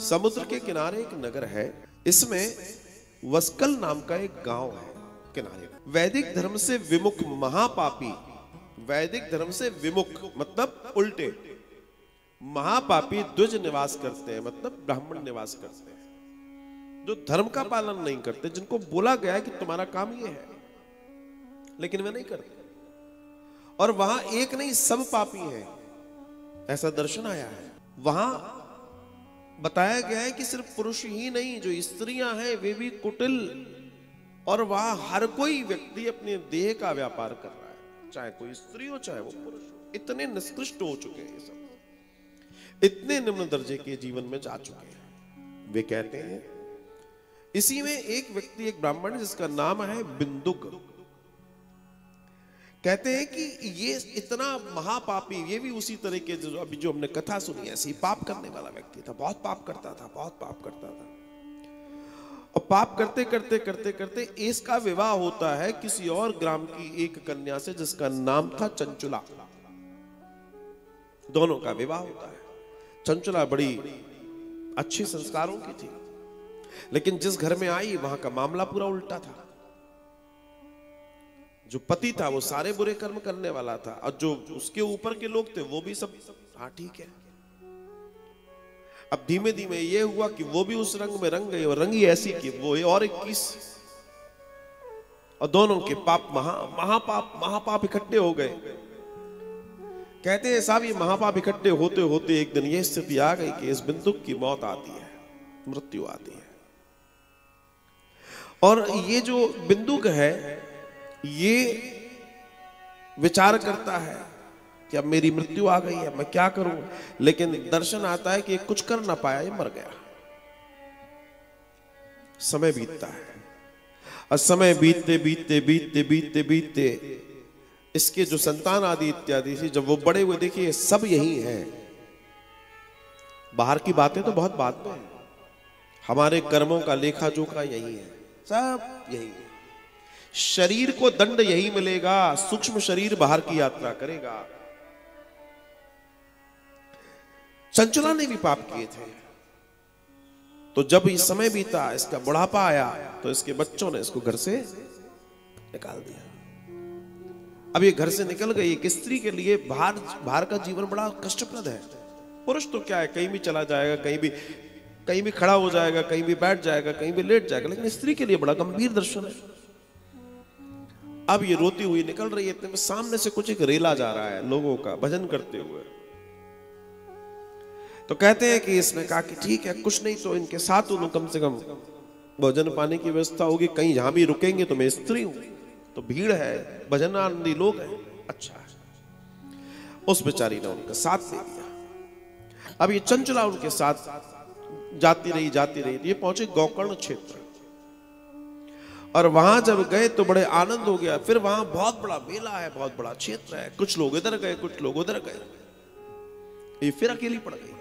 समुद्र के किनारे एक नगर है। इसमें वस्कल नाम का एक गांव है किनारे। वैदिक धर्म से विमुख महापापी, वैदिक धर्म से विमुख मतलब उल्टे, महापापी द्विज निवास करते हैं, मतलब ब्राह्मण निवास करते हैं, जो धर्म का पालन नहीं करते, जिनको बोला गया है कि तुम्हारा काम ये है, लेकिन वे नहीं करते। और वहां एक नहीं सब पापी हैं, ऐसा दर्शन आया है। वहां बताया गया है कि सिर्फ पुरुष ही नहीं, जो स्त्रियां हैं वे भी कुटिल, और वहां हर कोई व्यक्ति अपने देह का व्यापार कर रहा है, चाहे कोई स्त्री हो चाहे वो पुरुष हो। इतने निष्कृष्ट हो चुके हैं ये सब, इतने निम्न दर्जे के जीवन में जा चुके हैं। वे कहते हैं, इसी में एक व्यक्ति, एक ब्राह्मण जिसका नाम है बिंदुक, कहते हैं कि ये इतना महापापी, ये भी उसी तरह के जो अभी जो हमने कथा सुनी ऐसे ही पाप करने वाला व्यक्ति था, बहुत पाप करता था, बहुत पाप करता था। और पाप करते करते करते करते इसका विवाह होता है किसी और ग्राम की एक कन्या से जिसका नाम था चंचुला। दोनों का विवाह होता है। चंचुला बड़ी अच्छे संस्कारों की थी, लेकिन जिस घर में आई वहां का मामला पूरा उल्टा था। जो पति था वो सारे बुरे कर्म करने वाला था, और जो उसके ऊपर के लोग थे वो भी सब हाँ ठीक है। अब धीमे धीमे ये हुआ कि वो भी उस रंग में रंग गए, और रंगी ऐसी कि वो और 21, और दोनों के पाप महापाप इकट्ठे हो गए। कहते हैं साहब, ये महापाप इकट्ठे होते होते एक दिन ये स्थिति आ गई कि इस बिंदुक की मौत आती है, मृत्यु आती है। और ये जो बिंदुक है ये विचार करता है कि अब मेरी मृत्यु आ गई है, मैं क्या करूं। लेकिन दर्शन आता है कि कुछ कर ना पाया, ये मर गया। समय बीतता है, और समय बीतते बीतते बीतते बीतते बीतते इसके जो संतान आदि इत्यादि थी, जब वो बड़े हुए, देखिए सब यही है। बाहर की बातें तो बहुत बाद में है, हमारे कर्मों का लेखा जोखा यही है, सब यही है। शरीर को दंड यही मिलेगा, सूक्ष्म शरीर बाहर की यात्रा करेगा। चंचुला ने भी पाप किए थे, तो जब ये समय बीता, इसका बुढ़ापा आया, तो इसके बच्चों ने इसको घर से निकाल दिया। अब ये घर से निकल गई। एक स्त्री के लिए बाहर का जीवन बड़ा कष्टप्रद है। पुरुष तो क्या है, कहीं भी चला जाएगा, कहीं भी खड़ा हो जाएगा, कहीं भी बैठ जाएगा, कहीं भी लेट जाएगा, लेकिन स्त्री के लिए बड़ा गंभीर दर्शन है। अब ये रोती हुई निकल रही है, इतने में सामने से कुछ एक रेला जा रहा है लोगों का भजन करते हुए। तो कहते हैं कि इसने कहा कि ठीक है, कुछ नहीं तो इनके साथ उन्होंने कम से कम भोजन पाने की व्यवस्था होगी, कहीं जहां भी रुकेंगे तो मैं स्त्री हूं, तो भीड़ है, भजन आनंदी लोग हैं, अच्छा है। उस बेचारी ने उनका साथ दे दिया। अब ये चंचुला उनके साथ जाती रही, ये पहुंचे गोकर्ण क्षेत्र, और वहां जब गए तो बड़े आनंद हो गया। फिर वहां बहुत बड़ा मेला है, बहुत बड़ा क्षेत्र है, कुछ लोग इधर गए, कुछ लोग उधर गए, ये फिर अकेली पड़ गई।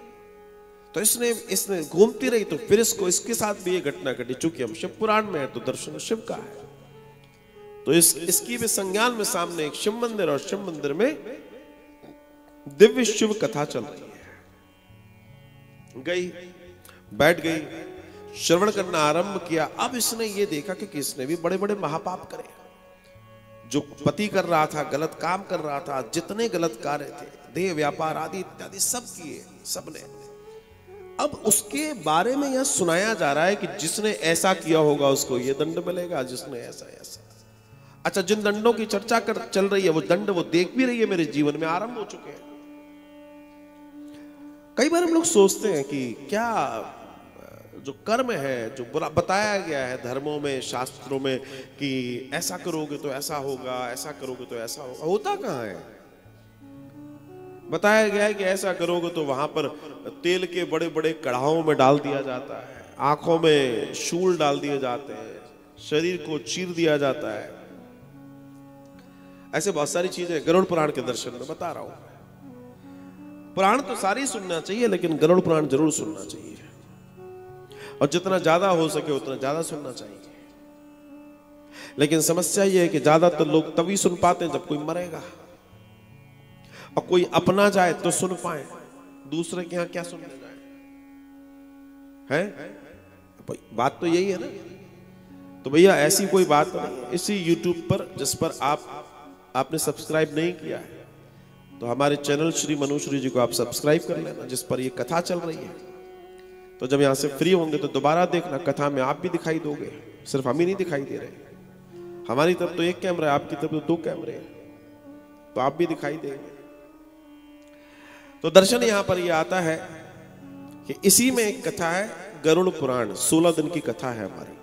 तो इसने घूमती रही, तो फिर इसके साथ भी ये घटना घटी। चूंकि हम शिव पुराण में है तो दर्शन शिव का है, तो इसकी भी संज्ञान में सामने एक शिव मंदिर, और शिव मंदिर में दिव्य शिव कथा चल रही है। गई, बैठ गई, श्रवण करना आरंभ किया। अब इसने ये देखा कि इसने भी बड़े बड़े महापाप करे। जो पति कर रहा था, गलत काम कर रहा था, जितने गलत कार्य थे, देह व्यापार आदि इत्यादि सब किए, सबने। अब उसके बारे में यह सुनाया जा रहा है कि जिसने ऐसा किया होगा उसको ये दंड मिलेगा, जिसने ऐसा ऐसा। अच्छा, जिन दंडों की चर्चा चल रही है वो दंड वो देख भी रही है, मेरे जीवन में आरंभ हो चुके हैं। कई बार हम लोग सोचते हैं कि क्या जो कर्म है, जो बुरा बताया गया है धर्मों में, शास्त्रों में, कि ऐसा करोगे तो ऐसा होगा, ऐसा करोगे तो ऐसा होगा, होता कहां है? बताया गया है कि ऐसा करोगे तो वहां पर तेल के बड़े बड़े कढ़ाओं में डाल दिया जाता है, आंखों में शूल डाल दिए जाते हैं, शरीर को चीर दिया जाता है। ऐसे बहुत सारी चीजें गरुड़ पुराण के दर्शन में बता रहा हूं। पुराण तो सारी सुनना चाहिए, लेकिन गरुड़ पुराण जरूर सुनना चाहिए, और जितना ज्यादा हो सके उतना ज्यादा सुनना चाहिए। लेकिन समस्या यह है कि ज्यादातर लोग तभी सुन पाते हैं जब कोई मरेगा, और कोई अपना जाए तो सुन पाए, दूसरे के यहां क्या सुनने जाए। है? बात तो यही है ना। तो भैया ऐसी कोई बात नहीं है। इसी YouTube पर जिस पर आपने सब्सक्राइब नहीं किया है, तो हमारे चैनल श्री मनुश्री जी को आप सब्सक्राइब कर लेना, जिस पर ये कथा चल रही है। तो जब यहां से फ्री होंगे तो दोबारा देखना, कथा में आप भी दिखाई दोगे, सिर्फ हम ही नहीं दिखाई दे रहे। हमारी तरफ तो एक कैमरा है, आपकी तरफ तो 2 कैमरे हैं, तो आप भी दिखाई देंगे। तो दर्शन यहां पर यह आता है कि इसी में एक कथा है, गरुड़ पुराण 16 दिन की कथा है हमारी।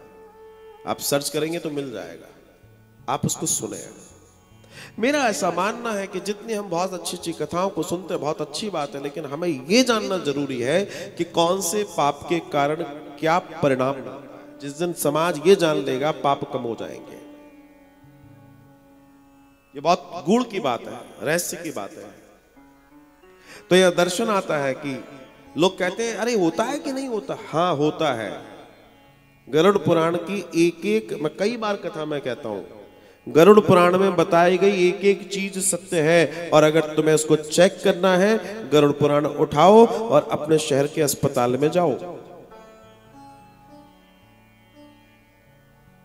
आप सर्च करेंगे तो मिल जाएगा, आप उसको सुने। मेरा ऐसा मानना है कि जितनी हम बहुत अच्छी अच्छी कथाओं को सुनते हैं बहुत अच्छी बात है, लेकिन हमें यह जानना जरूरी है कि कौन से पाप के कारण क्या परिणाम होगा। जिस दिन समाज ये जान लेगा पाप कम हो जाएंगे। ये बहुत गूढ़ की बात है, रहस्य की बात है। तो यह दर्शन आता है कि लोग कहते हैं अरे होता है कि नहीं होता। हाँ होता है। गरुड़ पुराण की एक एक, मैं कई बार कथा में कहता हूं, गरुड़ पुराण में बताई गई एक एक चीज सत्य है। और अगर तुम्हें उसको चेक करना है, गरुड़ पुराण उठाओ और अपने शहर के अस्पताल में जाओ।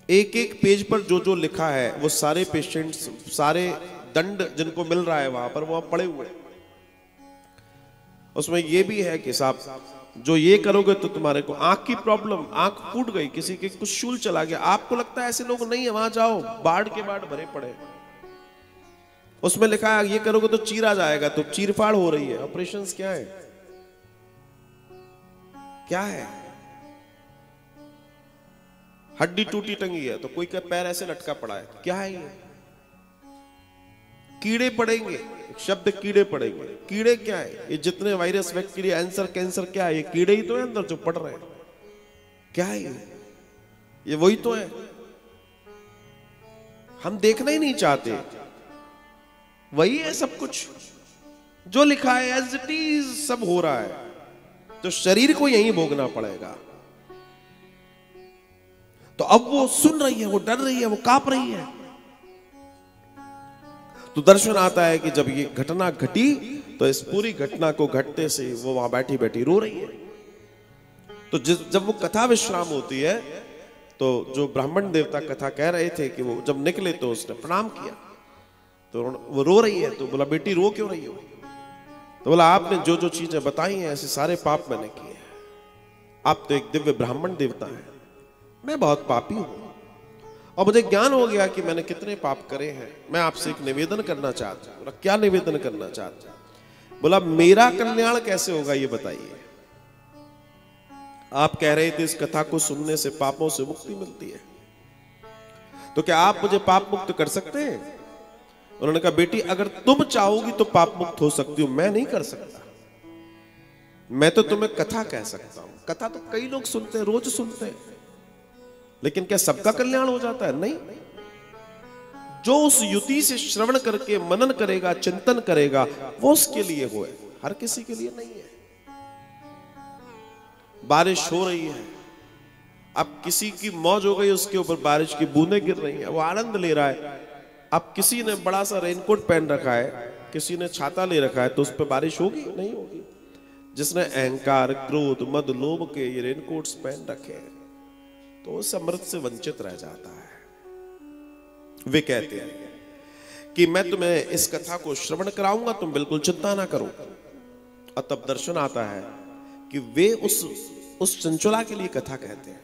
एक एक पेज पर जो जो लिखा है वो सारे पेशेंट्स, सारे दंड जिनको मिल रहा है वहां पर, वहां पड़े हुए। उसमें ये भी है कि साहब जो ये करोगे तो तुम्हारे को आंख की प्रॉब्लम, आंख फूट गई, किसी के कुछ शूल चला गया, आपको लगता है ऐसे लोग नहीं है, वहां जाओ, बाढ़ के बाढ़ भरे पड़े। उसमें लिखा है ये करोगे तो चीरा जाएगा, तो चीरफाड़ हो रही है। ऑपरेशंस क्या है, क्या है? हड्डी टूटी टंगी है तो कोई का पैर ऐसे लटका पड़ा है, क्या है ये? कीड़े पड़ेंगे, शब्द कीड़े पड़ेंगे। कीड़े क्या है? ये जितने वायरस, बैक्टीरिया, कैंसर क्या है? ये कीड़े ही तो है अंदर जो पड़ रहे हैं। क्या है ये वही तो है। हम देखना ही नहीं चाहते, वही है सब कुछ जो लिखा है, एज इट इज सब हो रहा है। तो शरीर को यही भोगना पड़ेगा। तो अब वो सुन रही है, वो डर रही है, वो कांप रही है। तो दर्शन आता है कि जब ये घटना घटी तो इस पूरी घटना को घटते से वो वहां बैठी बैठी रो रही है। तो जब वो कथा विश्राम होती है तो जो ब्राह्मण देवता कथा कह रहे थे कि वो जब निकले तो उसने प्रणाम किया। तो वो रो रही है। तो बोला बेटी रो क्यों रही हो? तो बोला आपने जो जो चीजें बताई हैं ऐसे सारे पाप मैंने किए हैं। आप तो एक दिव्य ब्राह्मण देवता है, मैं बहुत पापी हूं और मुझे ज्ञान हो गया कि मैंने कितने पाप करे हैं। मैं आपसे एक निवेदन करना चाहता हूं। बोला क्या निवेदन करना चाहता हूं? बोला मेरा कल्याण कैसे होगा ये बताइए। आप कह रहे थे इस कथा को सुनने से पापों से मुक्ति मिलती है, तो क्या आप मुझे पाप मुक्त कर सकते हैं? उन्होंने कहा बेटी अगर तुम चाहोगी तो पाप मुक्त हो सकती हो, मैं नहीं कर सकता। मैं तो तुम्हें कथा कह सकता हूं। कथा तो कई लोग सुनते हैं, रोज सुनते हैं, लेकिन क्या सबका कल्याण हो जाता है? नहीं। जो उस युति से श्रवण करके मनन करेगा, चिंतन करेगा, वो उसके लिए हो, हर किसी के लिए नहीं है। बारिश हो रही है, अब किसी की मौज हो गई, उसके ऊपर बारिश की बूंदें गिर रही हैं, वो आनंद ले रहा है। अब किसी ने बड़ा सा रेनकोट पहन रखा है, किसी ने छाता ले रखा है, तो उस पर बारिश होगी? नहीं होगी। जिसने अहंकार, क्रोध, मद, लोभ के ये रेनकोट्स पहन रखे हैं तो उस अमृत से वंचित रह जाता है। वे कहते हैं कि मैं तुम्हें इस कथा को श्रवण कराऊंगा, तुम बिल्कुल चिंता ना करो। और तब दर्शन आता है कि वे उस चंचला के लिए कथा कहते हैं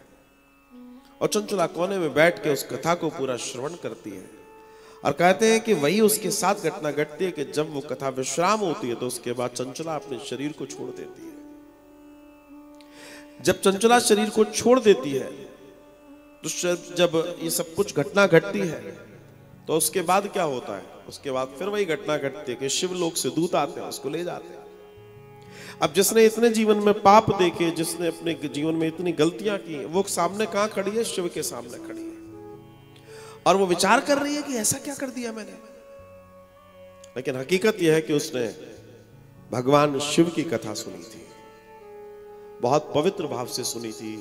और चंचला कोने में बैठ के उस कथा को पूरा श्रवण करती है और कहते हैं कि वही उसके साथ घटना घटती है कि जब वो कथा विश्राम होती है तो उसके बाद चंचला अपने शरीर को छोड़ देती है। जब चंचला शरीर को छोड़ देती है तो जब ये सब कुछ घटना घटती है तो उसके बाद क्या होता है? उसके बाद फिर वही घटना घटती है कि शिवलोक से दूत आते हैं, उसको ले जाते हैं। अब जिसने इतने जीवन में पाप देखे, जिसने अपने जीवन में इतनी गलतियां की, वो सामने कहां खड़ी है? शिव के सामने खड़ी है और वो विचार कर रही है कि ऐसा क्या कर दिया मैंने। लेकिन हकीकत यह है कि उसने भगवान शिव की कथा सुनी थी, बहुत पवित्र भाव से सुनी थी,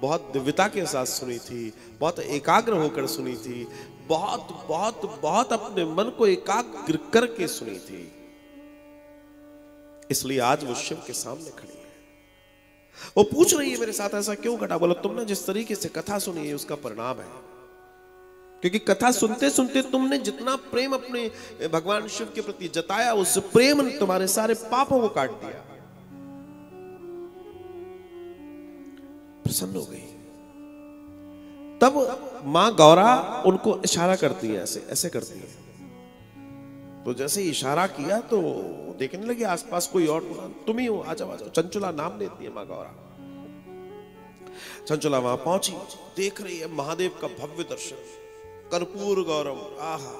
बहुत दिव्यता के साथ सुनी थी, बहुत एकाग्र होकर सुनी थी, बहुत बहुत बहुत अपने मन को एकाग्र करके सुनी थी। इसलिए आज वो शिव के सामने खड़ी है। वो पूछ रही है मेरे साथ ऐसा क्यों घटा? बोला तुमने जिस तरीके से कथा सुनी है उसका परिणाम है, क्योंकि कथा सुनते सुनते तुमने जितना प्रेम अपने भगवान शिव के प्रति जताया, उस प्रेम ने तुम्हारे सारे पापों को काट दिया। प्रसन्न हो गई। तब मां गौरा उनको इशारा करती है, ऐसे ऐसे करती है। तो जैसे इशारा किया तो देखने लगे आसपास कोई और, तुम ही हो, आ जाओ आ जाओ। चंचुला नाम लेती है मां गौरा। चंचुला वहां पहुंची, देख रही है महादेव का भव्य दर्शन, कर्पूर गौरव। आहा,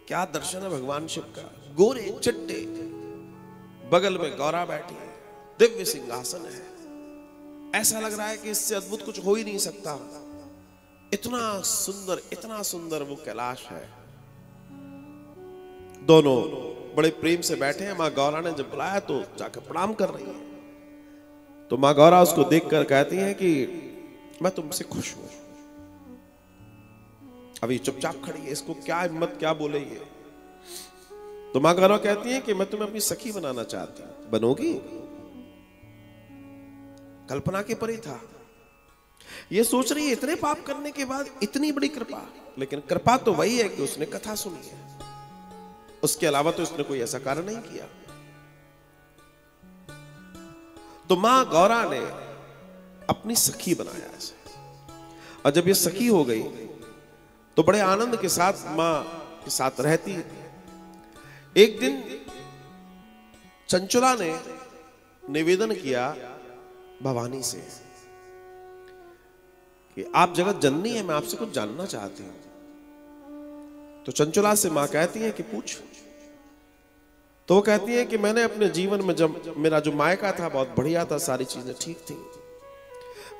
क्या दर्शन है भगवान शिव का। गोरे चिट्टे, बगल में गौरा बैठी है, दिव्य सिंहासन है। ऐसा लग रहा है कि इससे अद्भुत कुछ हो ही नहीं सकता। इतना सुंदर वो कैलाश है। दोनों बड़े प्रेम से बैठे हैं। मां गौरा ने जब बुलाया तो जाकर प्रणाम कर रही है। तो मां गौरा उसको देखकर कहती हैं कि मैं तुमसे खुश हूं। अभी चुपचाप खड़ी है, इसको क्या हिम्मत, क्या बोले ये। तो मां गौरा कहती है कि मैं तुम्हें अपनी सखी बनाना चाहती हूं, बनोगी? कल्पना के परे था। ये सोच रही है इतने पाप करने के बाद इतनी बड़ी कृपा, लेकिन कृपा तो वही है कि उसने कथा सुनी है, उसके अलावा तो इसने कोई ऐसा कार्य नहीं किया। तो मां गौरा ने अपनी सखी बनाया ऐसे, और जब ये सखी हो गई तो बड़े आनंद के साथ मां के साथ रहती। एक दिन चंचुला ने निवेदन किया भवानी से कि आप जगत जननी है, मैं आपसे कुछ जानना चाहती हूं। तो चंचुला से मां कहती है कि पूछ। तो वो कहती है कि मैंने अपने जीवन में, जब मेरा जो मायका था बहुत बढ़िया था, सारी चीजें ठीक थी,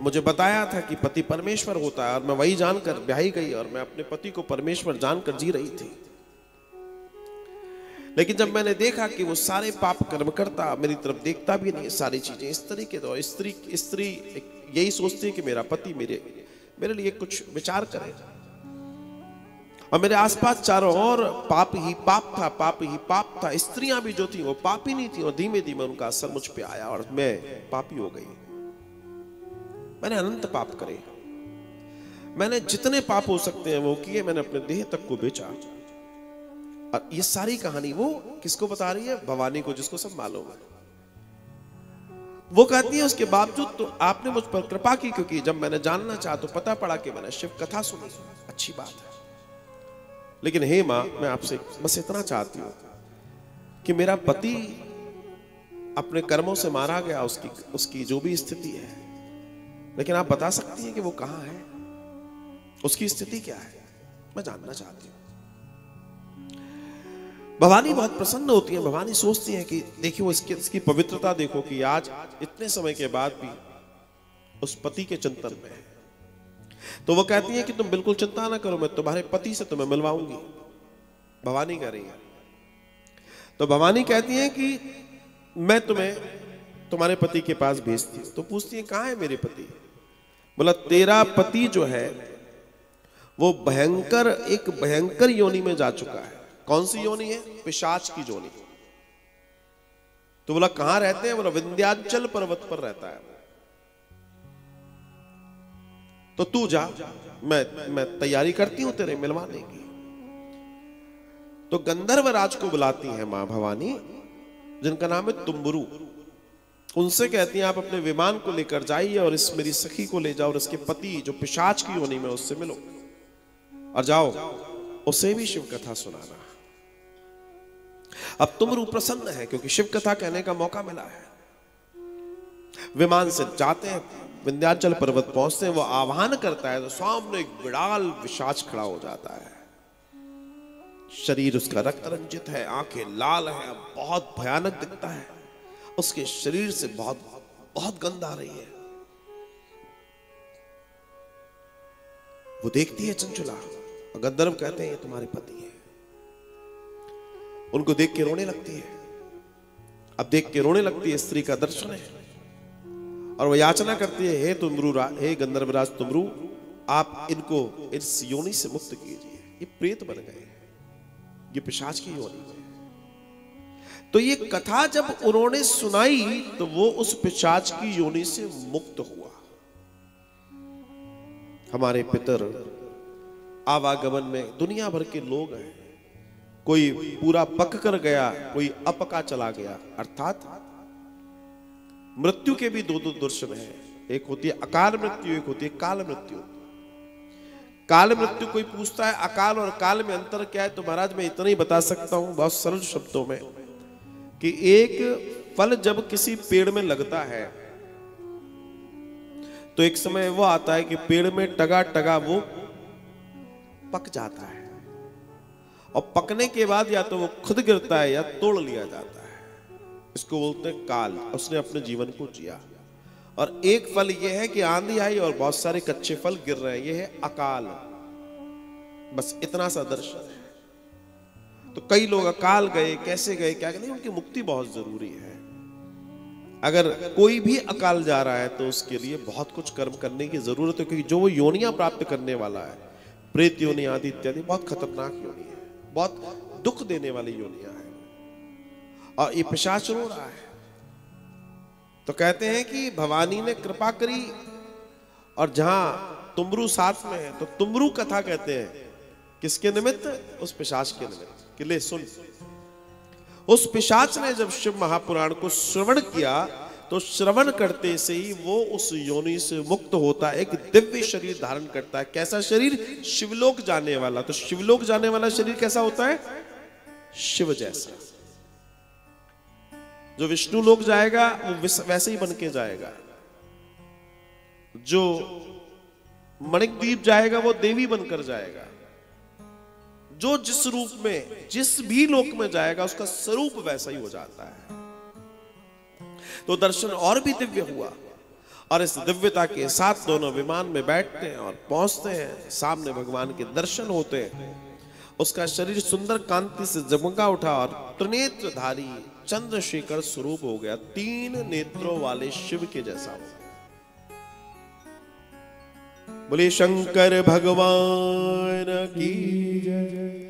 मुझे बताया था कि पति परमेश्वर होता है, और मैं वही जानकर ब्याही गई और मैं अपने पति को परमेश्वर जानकर जी रही थी। लेकिन जब मैंने देखा कि वो सारे पाप कर्म करता, मेरी तरफ देखता भी नहीं, सारी चीजें इस तरीके तो स्त्री यही सोचती है कि मेरा पति मेरे लिए कुछ विचार करे, और मेरे आसपास चारों ओर पाप ही पाप था, पाप ही पाप था। स्त्रियां भी जो थी वो पापी नहीं थी, और धीमे धीमे उनका असर मुझ पे आया और मैं पापी हो गई। मैंने अनंत पाप करे, मैंने जितने पाप हो सकते हैं वो किए, मैंने अपने देह तक को बेचा। और ये सारी कहानी वो किसको बता रही है? भवानी को, जिसको सब मालूम है। वो कहती है उसके बावजूद तो आपने मुझ पर कृपा की, क्योंकि जब मैंने जानना चाहा तो पता पड़ा कि मैंने शिव कथा सुनी। अच्छी बात है, लेकिन हे मां, मैं आपसे बस इतना चाहती हूं कि मेरा पति अपने कर्मों से मारा गया, उसकी जो भी स्थिति है, लेकिन आप बता सकती हैं कि वो कहां है, उसकी स्थिति क्या है, मैं जानना चाहती हूं। भवानी बहुत प्रसन्न होती है। भवानी सोचती है कि देखिए इसकी पवित्रता देखो, कि आज इतने समय के बाद भी उस पति के चिंतन में है। तो वो कहती है कि तुम बिल्कुल चिंता ना करो, मैं तुम्हारे पति से तुम्हें मिलवाऊंगी। भवानी कह रही है। तो भवानी कहती है कि मैं तुम्हें तुम्हारे पति के पास भेजती हूं। तो पूछती है कहां है मेरे पति? बोला तेरा पति जो है वो एक भयंकर योनि में जा चुका है। कौन सी योनि है? पिशाच की योनि। तो बोला कहां रहते हैं? बोला विंध्याचल पर्वत पर रहता है। तो तू जा, मैं तैयारी करती हूं तेरे मिलवाने की। तो गंधर्व राज को बुलाती है मां भवानी, जिनका नाम है तुम्बरू। उनसे कहती हैं आप अपने विमान को लेकर जाइए और इस मेरी सखी को ले जाओ, और इसके पति जो पिशाच की योनि में उससे मिलो, और जाओ उसे भी शिव कथा सुनाना। अब तुम्बरू प्रसन्न है क्योंकि शिव कथा कहने का मौका मिला है। विमान से जाते हैं, विंध्याचल पर्वत पहुंचते हैं, वो आह्वान करता है तो सामने एक विडाल पिशाच खड़ा हो जाता है। शरीर उसका रक्त रंजित है, आंखें लाल हैं, बहुत भयानक दिखता है। उसके शरीर से बहुत गंध आ रही है। वो देखती है चंचुला, और गंधर्व कहते हैं ये तुम्हारे पति है। उनको देख के रोने लगती है। अब देख के रोने लगती है, स्त्री का दर्शन है, और वो याचना करती है, हे गंधर्वराज तुम्बरू, आप इनको इस योनि से मुक्त कीजिए। ये प्रेत बन गए, ये पिशाच की योनि है। तो ये कथा जब उन्होंने सुनाई तो वो उस पिशाच की योनि से मुक्त हुआ। हमारे पितर आवागमन में दुनिया भर के लोग हैं, कोई पूरा पक कर गया, कोई अपका चला गया। अर्थात मृत्यु के भी दो दो दर्शन हैं, एक होती है अकाल मृत्यु, एक होती है काल मृत्यु। काल मृत्यु कोई पूछता है अकाल और काल में अंतर क्या है, तो महाराज मैं इतना ही बता सकता हूं बहुत सरल शब्दों में कि एक फल जब किसी पेड़ में लगता है तो एक समय वो आता है कि पेड़ में टगा टगा वो पक जाता है, और पकने के बाद या तो वो खुद गिरता है या तोड़ लिया जाता है। इसको बोलते हैं काल। उसने अपने जीवन को जिया। और एक फल ये है कि आंधी आई और बहुत सारे कच्चे फल गिर रहे हैं, ये है अकाल। बस इतना सा दर्शन है। तो कई लोग अकाल गए, कैसे गए, क्या गए, उनकी मुक्ति बहुत जरूरी है। अगर कोई भी अकाल जा रहा है तो उसके लिए बहुत कुछ कर्म करने की जरूरत है, क्योंकि जो वो योनियां प्राप्त करने वाला है, प्रेत योनि आदि इत्यादि, बहुत खतरनाक योनि है, बहुत दुख देने वाली योनियां हैं। और ये पिशाच रो रहा है। तो कहते हैं कि भवानी ने कृपा करी, और जहां तुमरू साथ में है तो तुमरू कथा कहते हैं किसके निमित्त? उस पिशाच के निमित्त। कि ले सुन, उस पिशाच ने जब शिव महापुराण को श्रवण किया तो श्रवण करते से ही वो उस योनि से मुक्त होता है, एक दिव्य शरीर धारण करता है। कैसा शरीर? शिवलोक जाने वाला। तो शिवलोक जाने वाला शरीर कैसा होता है? शिव जैसा। जो विष्णु लोक जाएगा वो वैसे ही बन के जाएगा, जो मणिकद्वीप जाएगा वो देवी बनकर जाएगा। जो जिस रूप में जिस भी लोक में जाएगा उसका स्वरूप वैसा ही हो जाता है। तो दर्शन और भी दिव्य हुआ, और इस दिव्यता के साथ दोनों विमान में बैठते हैं और पहुंचते हैं, सामने भगवान के दर्शन होते हैं। उसका शरीर सुंदर कांति से जगमगा उठा और त्रिनेत्रधारी चंद्रशेखर स्वरूप हो गया, 3 नेत्रों वाले शिव के जैसा हो गया। बोले शंकर भगवान की जय।